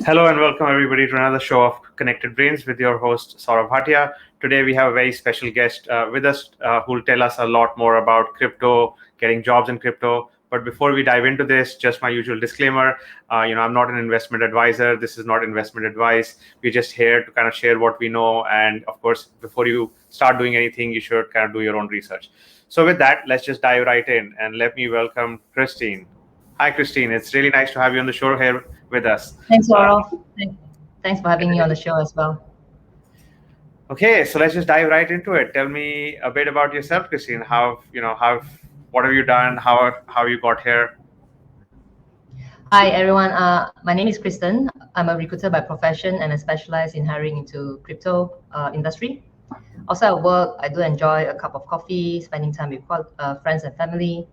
Hello and welcome everybody to another show of Connected Brains with your host Saurav Bhatia. Today we have a very special guest with us who will tell us a lot more about crypto, getting jobs in crypto. But before we dive into this, just my usual disclaimer, I'm not an investment advisor. This is not investment advice. We're just here to kind of share what we know. And of course, before you start doing anything, you should kind of do your own research. So with that, let's just dive right in and let me welcome Christine. Hi, Christine. It's really nice to have you on the show here with us. Thanks, Saurav. Thanks for having me on the show as well. Okay, so let's just dive right into it. Tell me a bit about yourself, Christine. What have you done? How you got here? Hi, everyone. My name is Kristen. I'm a recruiter by profession and I specialize in hiring into crypto industry. Also at work, I do enjoy a cup of coffee, spending time with friends and family.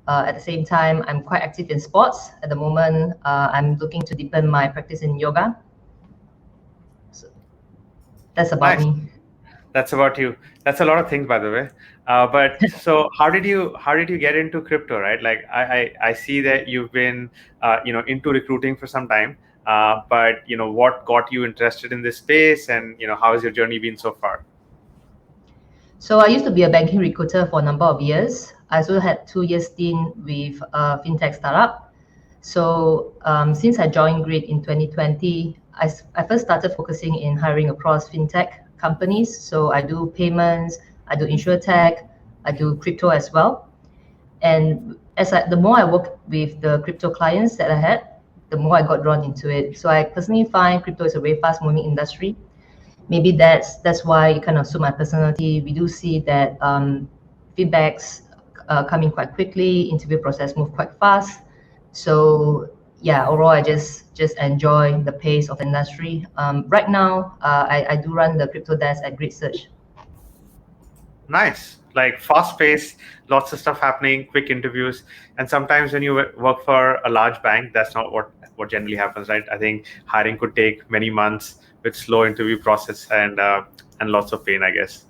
At the same time, I'm quite active in sports. At the moment, I'm looking to deepen my practice in yoga. So that's about me. That's about you. That's a lot of things, by the way. But so how did you get into crypto, right? Like I see that you've been into recruiting for some time. But what got you interested in this space, and how has your journey been so far? So I used to be a banking recruiter for a number of years. I also had 2 years stint with a Fintech startup. So since I joined Grid in 2020, I first started focusing in hiring across Fintech companies. So I do payments, I do InsurTech, I do crypto as well. And the more I work with the crypto clients that I had, the more I got drawn into it. So I personally find crypto is a very fast-moving industry. Maybe that's why it kind of suit my personality. We do see that feedbacks coming quite quickly, interview process move quite fast. So yeah, overall I just enjoy the pace of the industry. Right now, I do run the crypto desk at Grid Search. Nice, like fast pace, lots of stuff happening, quick interviews, and sometimes when you work for a large bank, that's not what generally happens, right? I think hiring could take many months with slow interview process and lots of pain, I guess.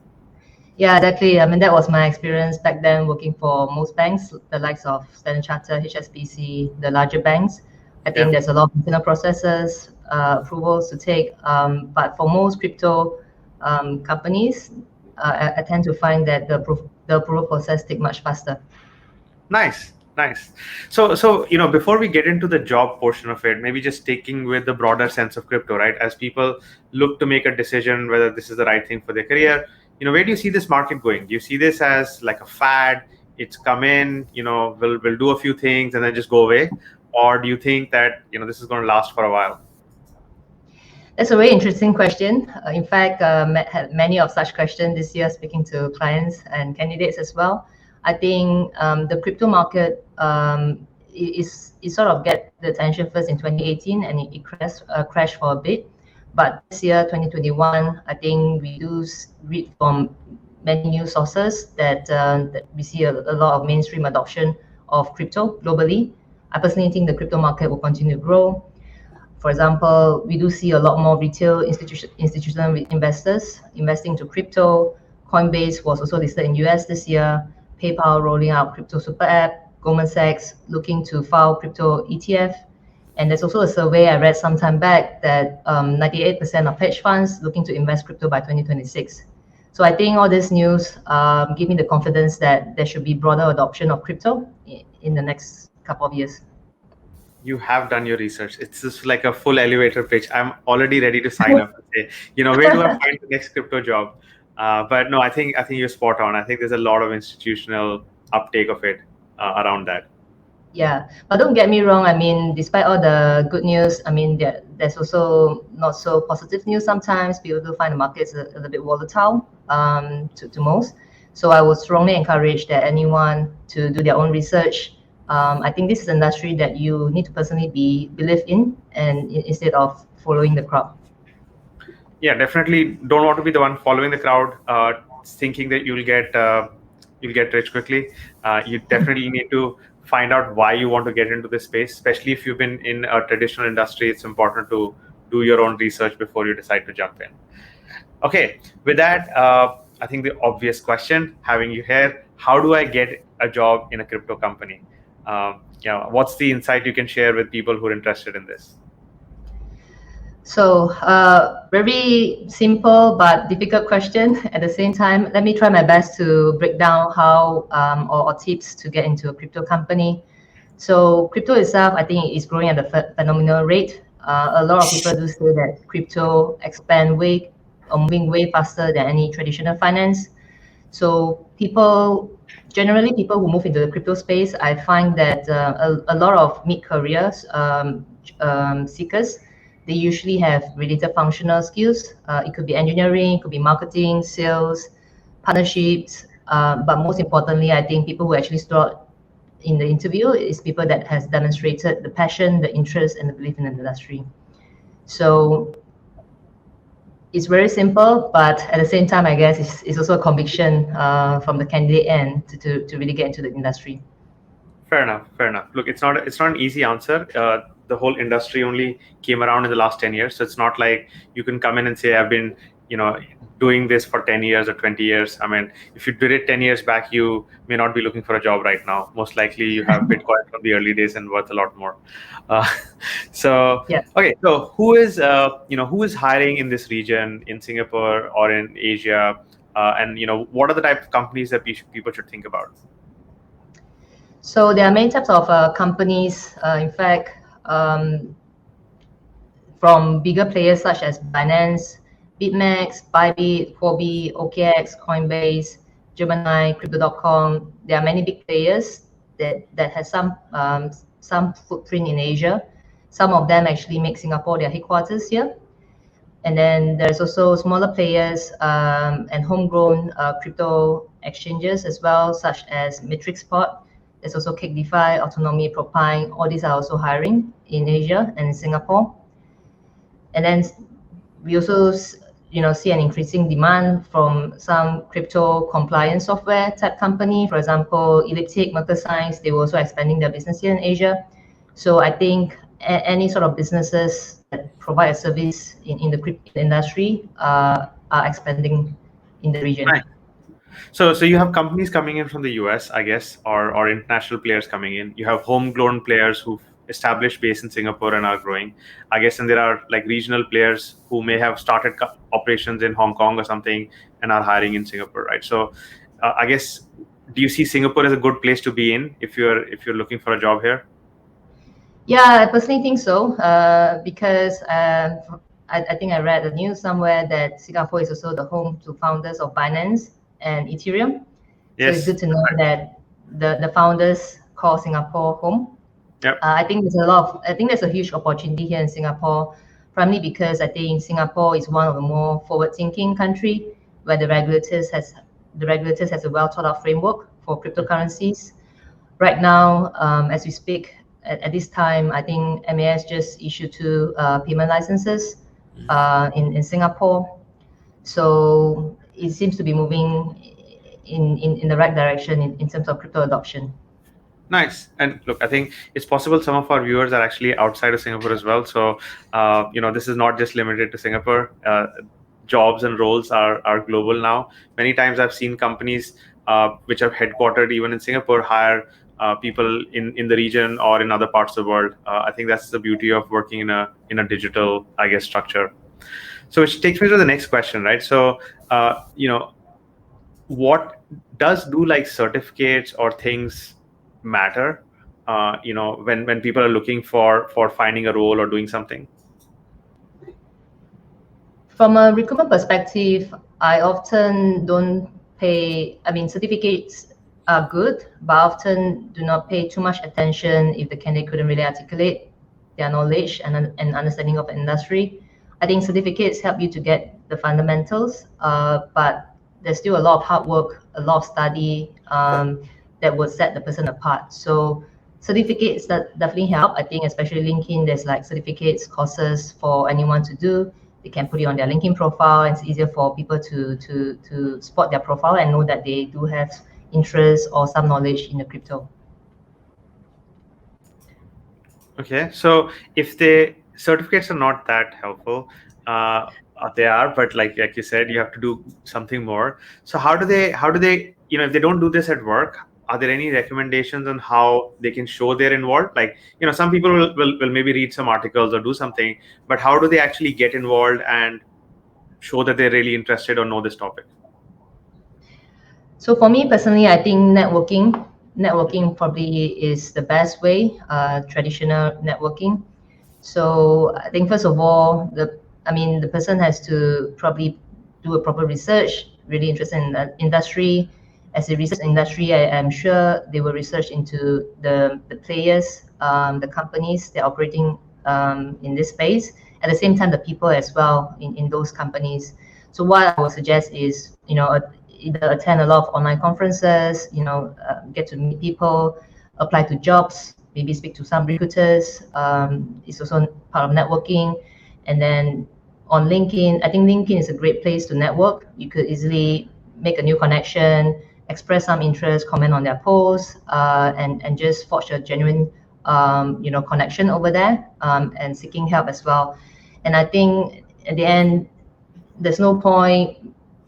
Yeah, exactly. I mean, that was my experience back then working for most banks, the likes of Standard Chartered, HSBC, the larger banks. I think there's a lot of internal processes, approvals to take. But for most crypto companies, I tend to find that the approval process take much faster. Nice. So before we get into the job portion of it, maybe just taking with the broader sense of crypto, right? As people look to make a decision whether this is the right thing for their career, where do you see this market going? Do you see this as like a fad? It's come in, we'll do a few things and then just go away, or do you think that this is going to last for a while? That's a very interesting question. In fact, had many of such questions this year, speaking to clients and candidates as well. I think the crypto market is sort of get the attention first in 2018, and it crashed for a bit. But this year, 2021, I think we do read from many news sources that we see a lot of mainstream adoption of crypto globally. I personally think the crypto market will continue to grow. For example, we do see a lot more retail institutional investors investing into crypto. Coinbase was also listed in US this year. PayPal rolling out crypto super app. Goldman Sachs looking to file crypto ETF. And there's also a survey I read some time back that 98% of hedge funds looking to invest crypto by 2026. So I think all this news give me the confidence that there should be broader adoption of crypto in the next couple of years. You have done your research. It's just like a full elevator pitch. I'm already ready to sign up and say, where do I find the next crypto job? But no, I think you're spot on. I think there's a lot of institutional uptake of it around that. Yeah, but don't get me wrong. I mean, despite all the good news, I mean, there's also not so positive news sometimes. People do find the markets a little bit volatile to most. So I would strongly encourage that anyone to do their own research. I think this is an industry that you need to personally believe in, and instead of following the crowd. Yeah, definitely don't want to be the one following the crowd, thinking that you'll get rich quickly. You definitely need to find out why you want to get into this space, especially if you've been in a traditional industry. It's important to do your own research before you decide to jump in. Okay, with that, I think the obvious question, having you here, how do I get a job in a crypto company? Um, What's the insight you can share with people who are interested in this? So, very simple but difficult question at the same time. Let me try my best to break down how or tips to get into a crypto company. So, crypto itself, I think, is growing at a phenomenal rate. A lot of people do say that crypto expand way or moving way faster than any traditional finance. So generally people who move into the crypto space, I find that a lot of mid-careers seekers, they usually have related functional skills. It could be engineering, it could be marketing, sales, partnerships. But most importantly, I think people who actually stood out in the interview is people that has demonstrated the passion, the interest, and the belief in the industry. So it's very simple, but at the same time, I guess it's also a conviction from the candidate end to really get into the industry. Fair enough. Fair enough. Look, it's not an easy answer. The whole industry only came around in the last 10 years, so it's not like you can come in and say I've been, doing this for 10 years or 20 years. I mean, if you did it 10 years back, you may not be looking for a job right now. Most likely, you have Bitcoin from the early days and worth a lot more. Uh, so Yeah. okay, so who is hiring in this region in Singapore or in Asia, and what are the type of companies that people should think about? So there are many types of companies. In fact, from bigger players such as Binance, BitMEX, Bybit, Huobi, OKX, Coinbase, Gemini, Crypto.com. There are many big players that has some footprint in Asia. Some of them actually make Singapore their headquarters here. And then there's also smaller players and homegrown crypto exchanges as well, such as Matrixport. There's also Cake DeFi, Autonomy, Propine. All these are also hiring in Asia and in Singapore. And then we also see an increasing demand from some crypto compliance software type company. For example, Elliptic, Merkle Science, they were also expanding their business here in Asia. So I think any sort of businesses that provide a service in the crypto industry are expanding in the region. Right. So you have companies coming in from the US, I guess, or international players coming in. You have homegrown players who've established base in Singapore and are growing, I guess, and there are like regional players who may have started operations in Hong Kong or something and are hiring in Singapore, right? So I guess, do you see Singapore as a good place to be in if you're looking for a job here? Yeah, I personally think so because I think I read the news somewhere that Singapore is also the home to founders of Binance and Ethereum. So it's Yes. good to know that the founders call Singapore home. Yep. I think there's a huge opportunity here in Singapore, primarily because I think Singapore is one of the more forward-thinking country where the regulators has a well thought out framework for cryptocurrencies. Right now, as we speak, at this time, I think MAS just issued two payment licenses in Singapore. So it seems to be moving in the right direction in terms of crypto adoption. Nice. And look, I think it's possible some of our viewers are actually outside of Singapore as well. So, this is not just limited to Singapore. Jobs and roles are global now. Many times I've seen companies which are headquartered even in Singapore hire people in the region or in other parts of the world. I think that's the beauty of working in a digital, I guess, structure. So which takes me to the next question, right? So, what does do like certificates or things matter when people are looking for finding a role or doing something? From a recruitment perspective, I often don't pay, I mean, certificates are good, but often do not pay too much attention if the candidate couldn't really articulate their knowledge and understanding of the industry. I think certificates help you to get the fundamentals, but there's still a lot of hard work, a lot of study that will set the person apart. So certificates that definitely help. I think especially LinkedIn, there's like certificates, courses for anyone to do. They can put it on their LinkedIn profile. It's easier for people to spot their profile and know that they do have interest or some knowledge in the crypto. Okay, so if the certificates are not that helpful, they are, but like you said, you have to do something more. So how do they if they don't do this at work, are there any recommendations on how they can show they're involved? Like, some people will maybe read some articles or do something, but how do they actually get involved and show that they're really interested or know this topic? So for me personally, I think networking probably is the best way, traditional networking. So I think first of all, the person has to probably do a proper research, really interested in the industry. As a research industry, I am sure they will research into the players, the companies they're operating in this space. At the same time, the people as well in those companies. So what I would suggest is, either attend a lot of online conferences, get to meet people, apply to jobs, maybe speak to some recruiters. It's also part of networking. And then on LinkedIn, I think LinkedIn is a great place to network. You could easily make a new connection, express some interest, comment on their posts, and just forge a genuine connection over there, and seeking help as well. And I think at the end, there's no point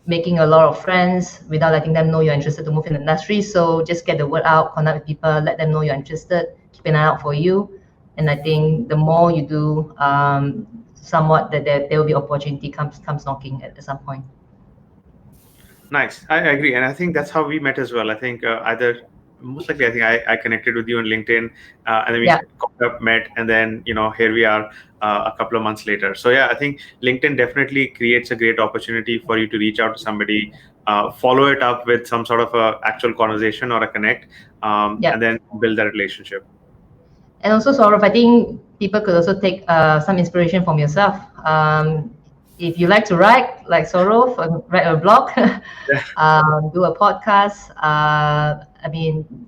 making a lot of friends without letting them know you're interested to move in the industry. So just get the word out, connect with people, let them know you're interested, keep an eye out for you. And I think the more you do, somewhat that there will be opportunity comes knocking at some point. Nice. I agree. And I think that's how we met as well. I think most likely, I think I connected with you on LinkedIn, and then we Yeah. caught up, met, and then, here we are a couple of months later. So yeah, I think LinkedIn definitely creates a great opportunity for you to reach out to somebody, follow it up with some sort of a actual conversation or a connect, Yeah. and then build that relationship. And also, Saurav, I think people could also take some inspiration from yourself. If you like to write, like Saurav, write a blog, do a podcast.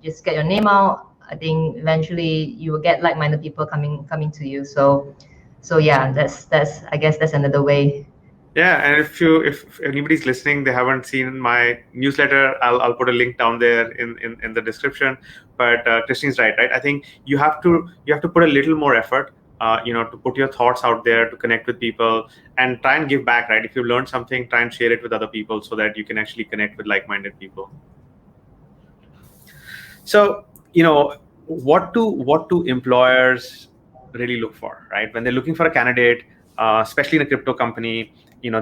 Just get your name out. I think eventually you will get like-minded people coming to you. So yeah, that's I guess that's another way. Yeah, and if anybody's listening, they haven't seen my newsletter, I'll put a link down there in the description. But Christine's right? I think you have to put a little more effort, to put your thoughts out there, to connect with people, and try and give back, right? If you learned something, try and share it with other people so that you can actually connect with like-minded people. So, what do employers really look for, right? When they're looking for a candidate, especially in a crypto company,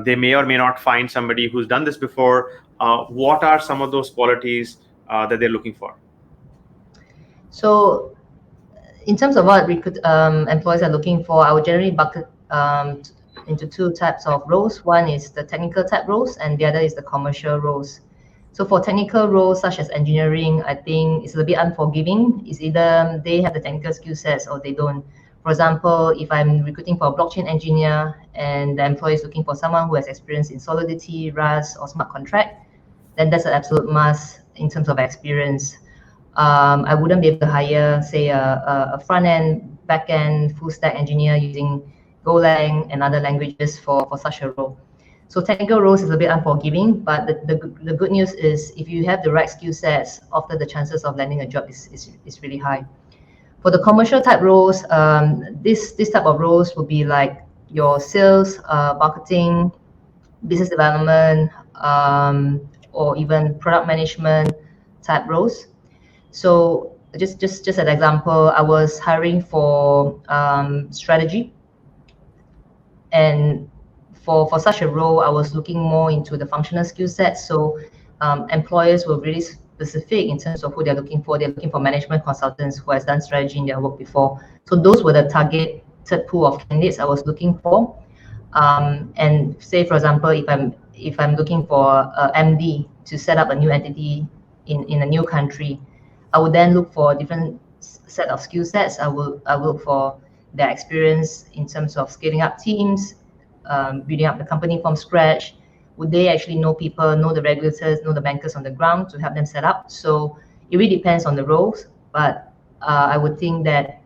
they may or may not find somebody who's done this before. What are some of those qualities that they're looking for? So in terms of what employers are looking for, I would generally bucket into two types of roles. One is the technical type roles, and the other is the commercial roles. So for technical roles such as engineering, I think it's a little bit unforgiving. It's either they have the technical skill sets or they don't. For example, if I'm recruiting for a blockchain engineer and the employer is looking for someone who has experience in Solidity, Rust, or smart contract, then that's an absolute must in terms of experience. I wouldn't be able to hire, say, a front end, back end, full stack engineer using Golang and other languages for such a role. So technical roles is a bit unforgiving, but the good news is if you have the right skill sets, often the chances of landing a job is really high. For the commercial type roles, this type of roles will be like your sales, marketing, business development, or even product management type roles. So just an example, I was hiring for strategy, and for such a role, I was looking more into the functional skill set. So employers were really specific in terms of who they're looking for. They're looking for management consultants who has done strategy in their work before. So those were the targeted pool of candidates I was looking for. And say, for example, if I'm looking for a MD to set up a new entity in a new country, I would then look for a different set of skill sets. I will look for their experience in terms of scaling up teams, building up the company from scratch. Would they actually know people, know the regulators, know the bankers on the ground to help them set up? So it really depends on the roles, but I would think that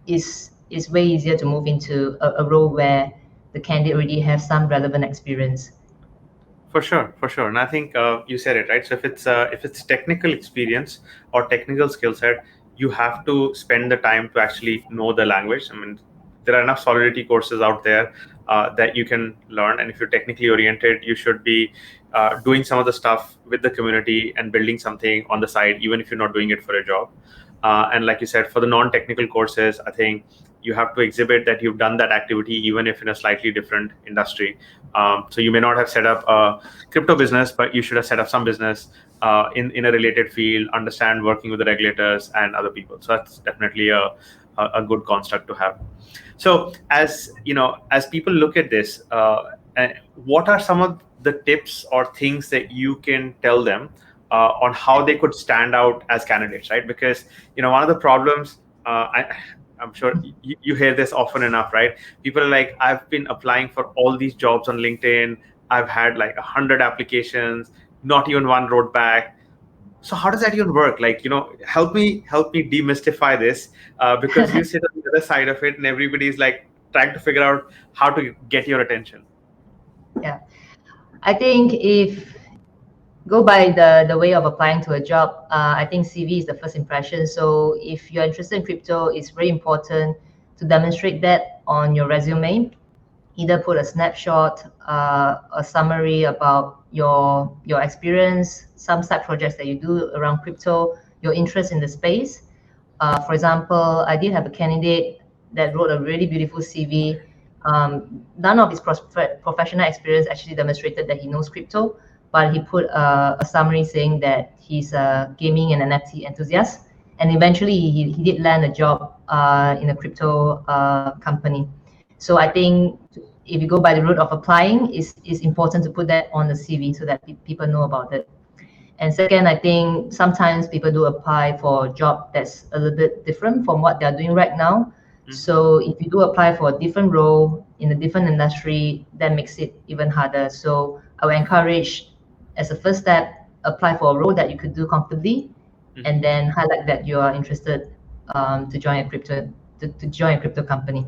it's way easier to move into a role where the candidate already has some relevant experience. For sure, and I think you said it right. So if it's technical experience or technical skill set, you have to spend the time to actually know the language. I mean, there are enough Solidity courses out there. that you can learn. And if you're technically oriented, you should be doing some of the stuff with the community and building something on the side, even if you're not doing it for a job. And like you said, for the non-technical courses, I think you have to exhibit that you've done that activity, even if in a slightly different industry. So you may not have set up a crypto business, but you should have set up some business in a related field, understand working with the regulators and other people. So that's definitely a good construct to have. So as you know, as people look at this, what are some of the tips or things that you can tell them on how they could stand out as candidates, right? Because one of the problems, I'm sure you hear this often enough, right? People are like, I've been applying for all these jobs on LinkedIn. I've had like 100 applications, not even one wrote back. So how does that even work? Like, help me demystify this, because you sit on the other side of it and everybody's like trying to figure out how to get your attention. Yeah, I think if go by the way of applying to a job, I think CV is the first impression. So if you're interested in crypto, it's very important to demonstrate that on your resume. Either put a snapshot, a summary about your experience, some side projects that you do around crypto, your interest in the space. For example, I did have a candidate that wrote a really beautiful CV. None of his professional experience actually demonstrated that he knows crypto, but he put a summary saying that he's a gaming and NFT enthusiast. And eventually he did land a job in a crypto company. So I think if you go by the route of applying, it's important to put that on the CV so that people know about it. And second, I think sometimes people do apply for a job that's a little bit different from what they're doing right now. So if you do apply for a different role in a different industry, that makes it even harder. So I would encourage, as a first step, apply for a role that you could do comfortably, and then highlight that you are interested to join a crypto company.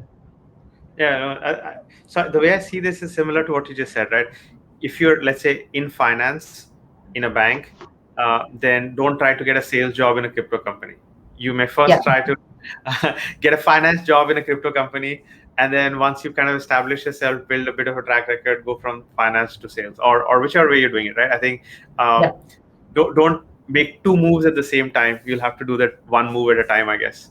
Yeah, so the way I see this is similar to what you just said, right? If you're, let's say, in finance in a bank, then don't try to get a sales job in a crypto company. You may first try to get a finance job in a crypto company, and then once you kind of establish yourself, build a bit of a track record, go from finance to sales, or whichever way you're doing it, right? I think don't make two moves at the same time. You'll have to do that one move at a time, I guess.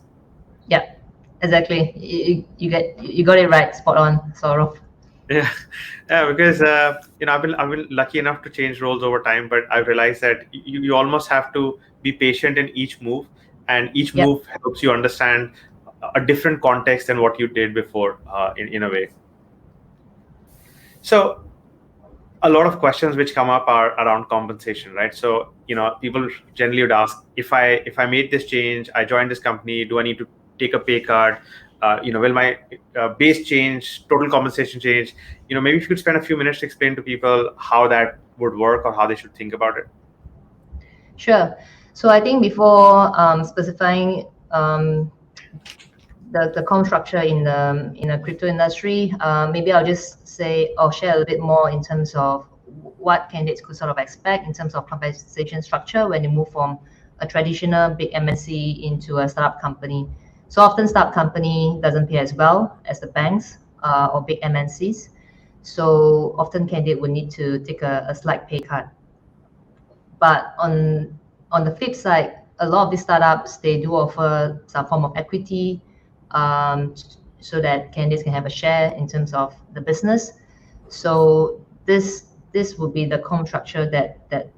Yeah, exactly. You got it right, spot on, Saurav. Yeah, because I've been lucky enough to change roles over time, but I've realized that you almost have to be patient in each move, and each move helps you understand a different context than what you did before, in a way. So a lot of questions which come up are around compensation, right? So people generally would ask, if I made this change, I joined this company, do I need to take a pay cut? Will my base change, total compensation change? Maybe if you could spend a few minutes to explain to people how that would work or how they should think about it. Sure. So I think before specifying the comp structure in a crypto industry, maybe I'll just say or share a little bit more in terms of what candidates could sort of expect in terms of compensation structure when you move from a traditional big MNC into a startup company. So often startup company doesn't pay as well as the banks or big MNCs. So often candidate will need to take a slight pay cut. But on the flip side, a lot of these startups, they do offer some form of equity, so that candidates can have a share in terms of the business. So this would be the comp structure that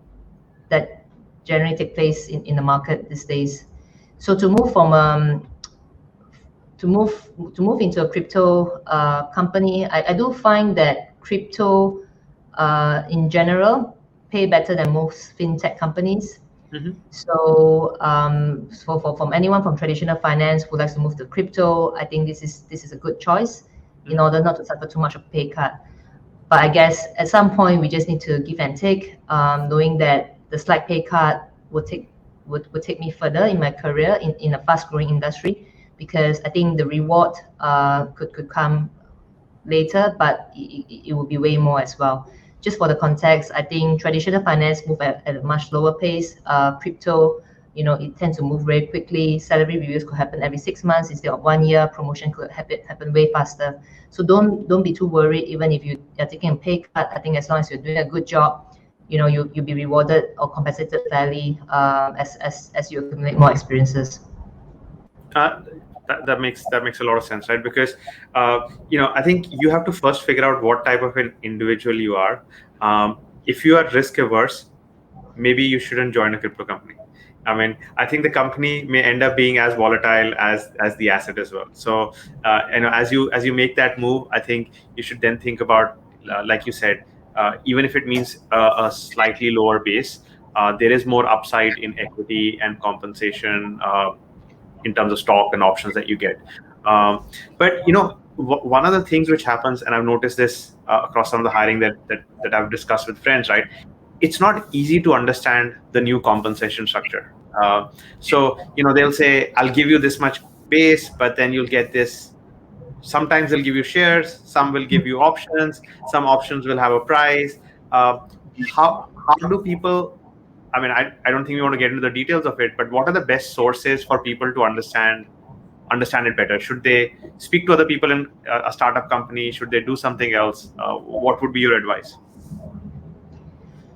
generally take place in the market these days. So to move from to move into a crypto company, I do find that crypto in general pay better than most fintech companies. So from anyone from traditional finance who likes to move to crypto, I think this is a good choice in order not to suffer too much of pay cut. But I guess at some point we just need to give and take, knowing that the slight pay cut would take me further in my career in a fast growing industry, because I think the reward could come later, but it will be way more as well. Just for the context, I think traditional finance move at a much lower pace. Crypto, it tends to move very quickly. Salary reviews could happen every 6 months instead of 1 year. Promotion could happen way faster. So don't be too worried. Even if you're taking a pay cut, I think as long as you're doing a good job, you'll be rewarded or compensated fairly as you accumulate more experiences. That makes a lot of sense, right? Because I think you have to first figure out what type of an individual you are. If you are risk averse, maybe you shouldn't join a crypto company. I mean, I think the company may end up being as volatile as the asset as well. So, as you make that move, I think you should then think about, like you said, even if it means a slightly lower base, there is more upside in equity and compensation in terms of stock and options that you get. But one of the things which happens, and I've noticed this across some of the hiring that I've discussed with friends, right? It's not easy to understand the new compensation structure. So they'll say, I'll give you this much base, but then you'll get this. Sometimes they'll give you shares, some will give you options, some options will have a price. How do people, I mean, I don't think we want to get into the details of it, but what are the best sources for people to understand it better? Should they speak to other people in a startup company? Should they do something else? What would be your advice?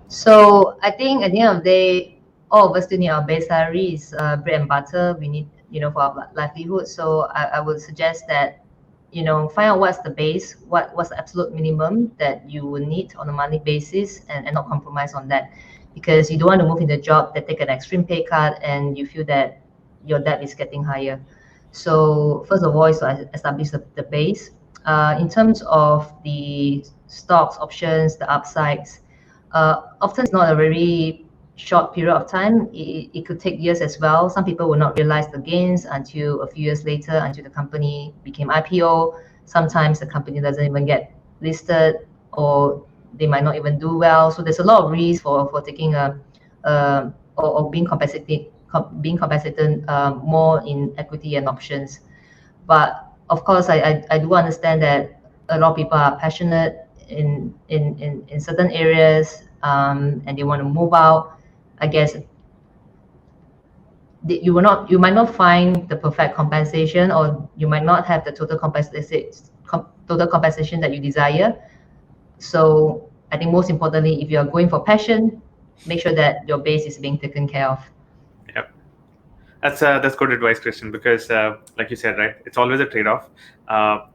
So I think at the end of the day, all of us still need our base salaries, bread and butter. We need, for our livelihood. So I would suggest that, find out what's the base, what's the absolute minimum that you will need on a monthly basis, and not compromise on that, because you don't want to move into a job that take an extreme pay cut and you feel that your debt is getting higher. So first of all is to establish the base. In terms of the stocks, options, the upsides, often it's not a very short period of time. It could take years as well. Some people will not realize the gains until a few years later, until the company became IPO. Sometimes the company doesn't even get listed, or they might not even do well. So there's a lot of risk for taking or being compensated more in equity and options. But of course, I do understand that a lot of people are passionate in certain areas, and they want to move out. I guess you might not find the perfect compensation, or you might not have the total compensation that you desire. So I think most importantly, if you are going for passion, make sure that your base is being taken care of. Yep. That's good advice, Kristen, because like you said, right, it's always a trade-off.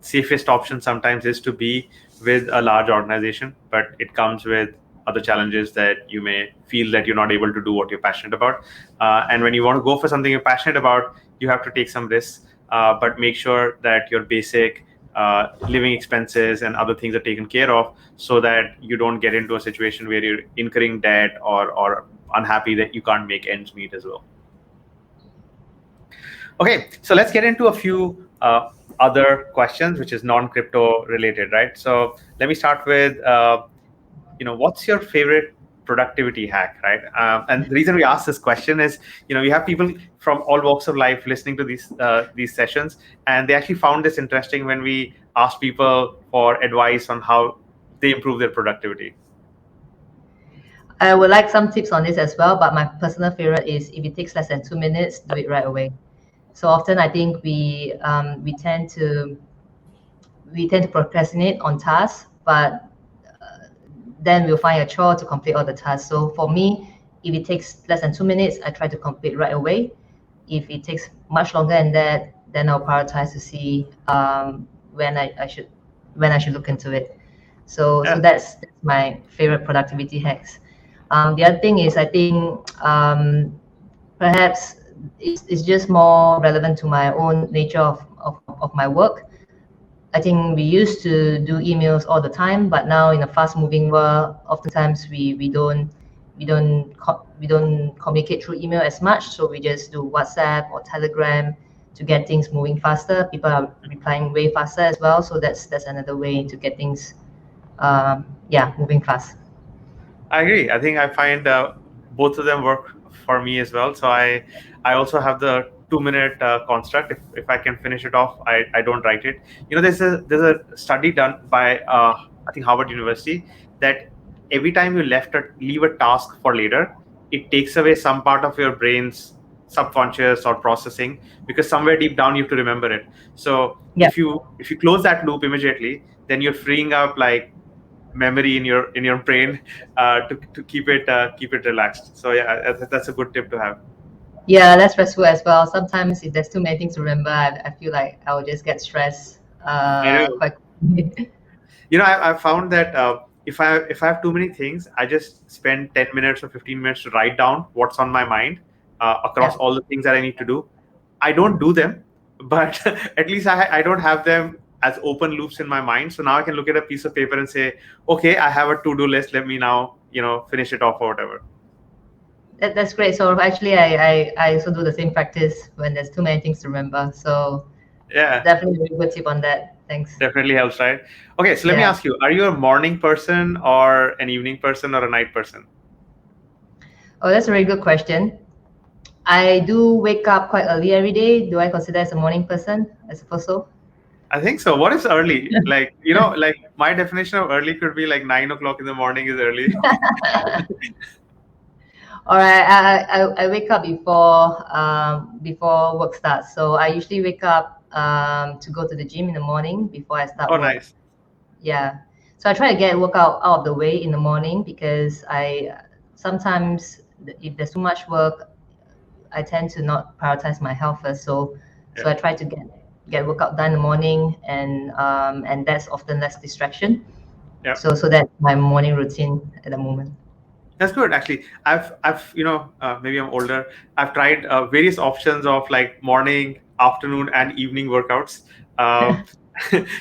Safest option sometimes is to be with a large organization, but it comes with other challenges that you may feel that you're not able to do what you're passionate about. And when you want to go for something you're passionate about, you have to take some risks, but make sure that your basic living expenses and other things are taken care of, so that you don't get into a situation where you're incurring debt or unhappy that you can't make ends meet as well. Okay, so let's get into a few other questions, which is non-crypto related, right? So let me start with, what's your favorite productivity hack, right? And the reason we ask this question is, we have people from all walks of life listening to these sessions, and they actually found this interesting when we asked people for advice on how they improve their productivity. I would like some tips on this as well, but my personal favorite is, if it takes less than 2 minutes, do it right away. So often I think we tend to procrastinate on tasks, but then we'll find a chore to complete all the tasks. So for me, if it takes less than 2 minutes, I try to complete right away. If it takes much longer than that, then I'll prioritize to see when I should look into it. So that's my favorite productivity hacks. The other thing is, I think perhaps it's just more relevant to my own nature of my work. I think we used to do emails all the time, but now in a fast-moving world, oftentimes we don't communicate through email as much. So we just do WhatsApp or Telegram to get things moving faster. People are replying way faster as well. So that's another way to get things moving fast. I agree. I think I find both of them work for me as well. So I also have the 2-minute construct. If I can finish it off, I don't write it. There's a study done by I think Harvard University, that every time you leave a task for later, it takes away some part of your brain's subconscious or processing, because somewhere deep down you have to remember it. So Yeah. if you close that loop immediately, then you're freeing up like memory in your brain to keep it relaxed. So yeah, that's a good tip to have. Yeah, that's stressful as well. Sometimes if there's too many things to remember, I feel like I will just get stressed I do. quite quickly. I've found that if I have too many things, I just spend 10 minutes or 15 minutes to write down what's on my mind across Yeah. all the things that I need to do. I don't do them, but at least I don't have them as open loops in my mind. So now I can look at a piece of paper and say, okay, I have a to-do list. Let me now, finish it off or whatever. That's great. So actually, I also do the same practice when there's too many things to remember. So Yeah, definitely a good tip on that. Thanks. definitely helps, right? Okay, so let me Yeah. ask you, are you a morning person or an evening person or a night person? Oh, that's a very good question. I do wake up quite early every day. Do I consider as a morning person? I suppose so. I think so. What is early? Like, like my definition of early could be like 9 o'clock in the morning is early. All right, I wake up before work starts. So I usually wake up to go to the gym in the morning before I start Oh, work. nice. Yeah. So I try to get workout out of the way in the morning because I sometimes if there's too much work, I tend to not prioritize my health first. So Yeah. I try to get workout done in the morning, and that's often less distraction. Yeah. So that's my morning routine at the moment. That's good. Actually, I've maybe I'm older. I've tried various options of like morning, afternoon, and evening workouts. Um,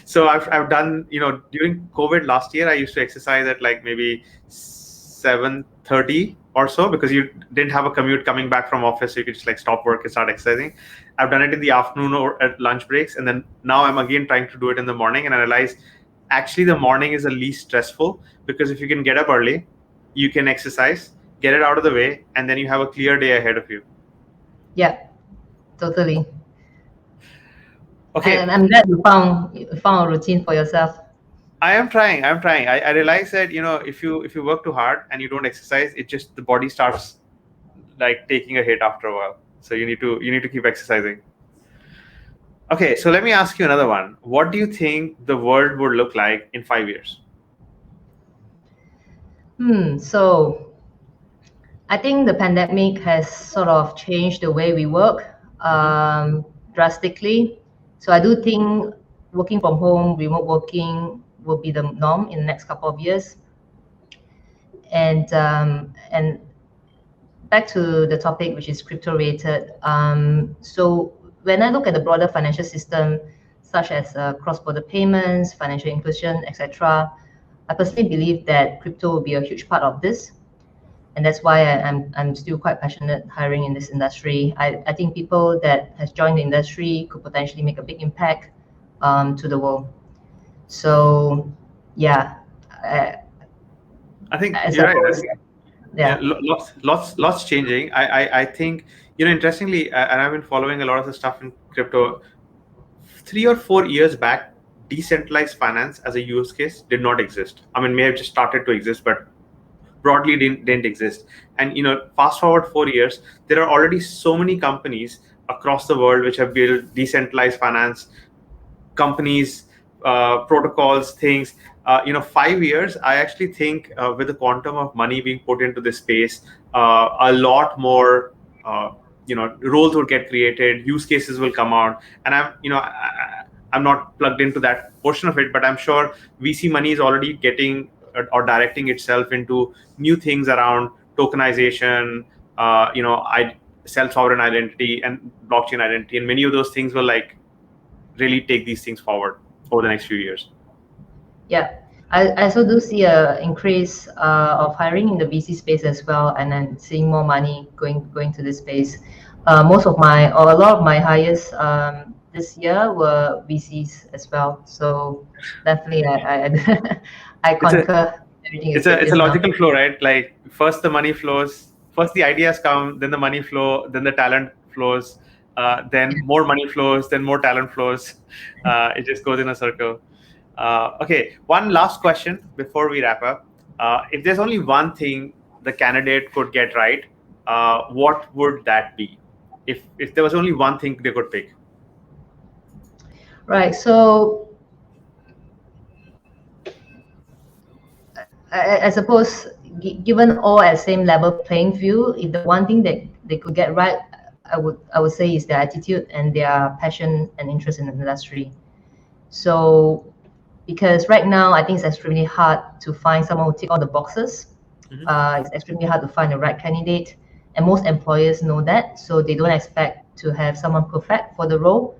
so I've done, during COVID last year, I used to exercise at like maybe 7:30 or so, because you didn't have a commute coming back from office, so you could just like stop work and start exercising. I've done it in the afternoon or at lunch breaks, and then now I'm again trying to do it in the morning, and I realize actually the morning is the least stressful, because if you can get up early, you can exercise, get it out of the way, and then you have a clear day ahead of you. Yeah, totally. And Okay, I'm glad you found a routine for yourself. I am trying. I'm trying. I realize that if you work too hard and you don't exercise, it just the body starts like taking a hit after a while. So you need to keep exercising. Okay, so let me ask you another one. What do you think the world would look like in 5 years? So I think the pandemic has sort of changed the way we work Hmm. drastically. So I do think working from home, remote working will be the norm in the next couple of years. And back to the topic, which is crypto related. So when I look at the broader financial system, such as cross-border payments, financial inclusion, etc., I personally believe that crypto will be a huge part of this, and that's why I'm still quite passionate hiring in this industry. I think people that has joined the industry could potentially make a big impact to the world. So yeah, uh, I think as you're a right. whole, Yeah, yeah, lots changing. I think, interestingly, and I've been following a lot of the stuff in crypto. 3 or 4 years back, decentralized finance as a use case did not exist. I mean, may have just started to exist, but broadly didn't exist. And fast forward 4 years, there are already so many companies across the world which have built decentralized finance companies, protocols, things. 5 years, I actually think with the quantum of money being put into this space, a lot more, roles will get created, use cases will come out, and I'm not plugged into that portion of it, but I'm sure VC money is already getting or directing itself into new things around tokenization, self-sovereign identity and blockchain identity, and many of those things will like really take these things forward over the next few years. yeah. I also do see a increase of hiring in the VC space as well, and then seeing more money going to this space. Most of my or a lot of my hires this year were VCs as well. So definitely, I I It's a concur. Everything you it's said a it's a just now. logical flow, right? Like first the money flows, first the ideas come, then the money flow, then the talent flows, then more money flows, then more talent flows. It just goes in a circle. Okay, one last question before we wrap up. If there's only one thing the candidate could get right, what would that be? if there was only one thing they could pick? Right. So I suppose, given all at same level playing field, if the one thing that they could get right, I would say is their attitude and their passion and interest in the industry. So, because right now I think it's extremely hard to find someone who tick all the boxes. It's extremely hard to find the right candidate, and most employers know that, so they don't expect to have someone perfect for the role.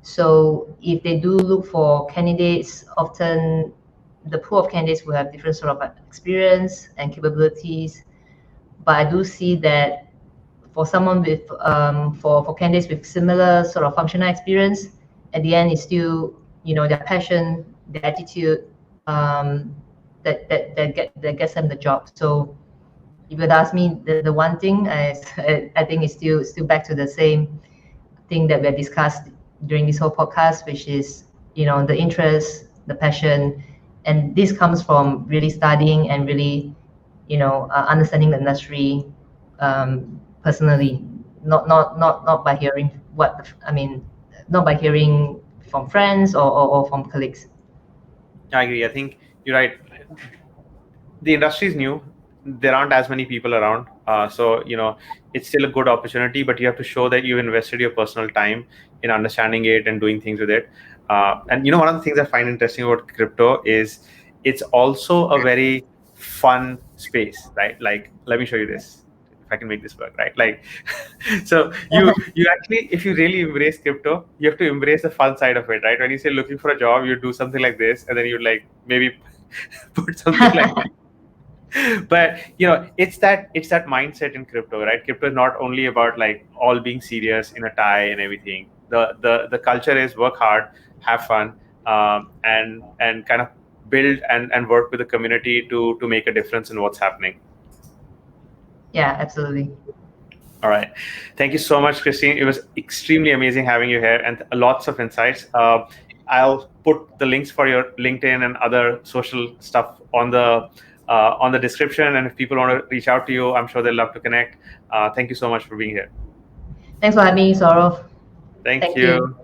So if they do look for candidates, often the pool of candidates will have different sort of experience and capabilities. But I do see that for someone with for candidates with similar sort of functional experience, at the end it's still their passion, their attitude, that gets them the job. So if you'd ask me, the one thing I think is still back to the same thing that we have discussed during this whole podcast, which is the interest, the passion, and this comes from really studying and really understanding the industry personally, not by hearing not by hearing from friends or from colleagues. I agree. I think you're right. The industry is new. There aren't as many people around, so it's still a good opportunity. But you have to show that you've invested your personal time in understanding it and doing things with it. And one of the things I find interesting about crypto is it's also a very fun space, right? Like, let me show you this. If I can make this work, right? Like, so you actually, if you really embrace crypto, you have to embrace the fun side of it, right? When you say looking for a job, you do something like this, and then you like maybe put something like that. But it's that mindset in crypto, right? Crypto is not only about like all being serious in a tie and everything. The culture is work hard, have fun, and kind of build and work with the community to make a difference in what's happening. Yeah, absolutely. All right. Thank you so much, Christine. It was extremely amazing having you here and lots of insights. I'll put the links for your LinkedIn and other social stuff on the description. And if people want to reach out to you, I'm sure they'll love to connect. Thank you so much for being here. Thanks for having me, Saurav. Thank Thank you. you.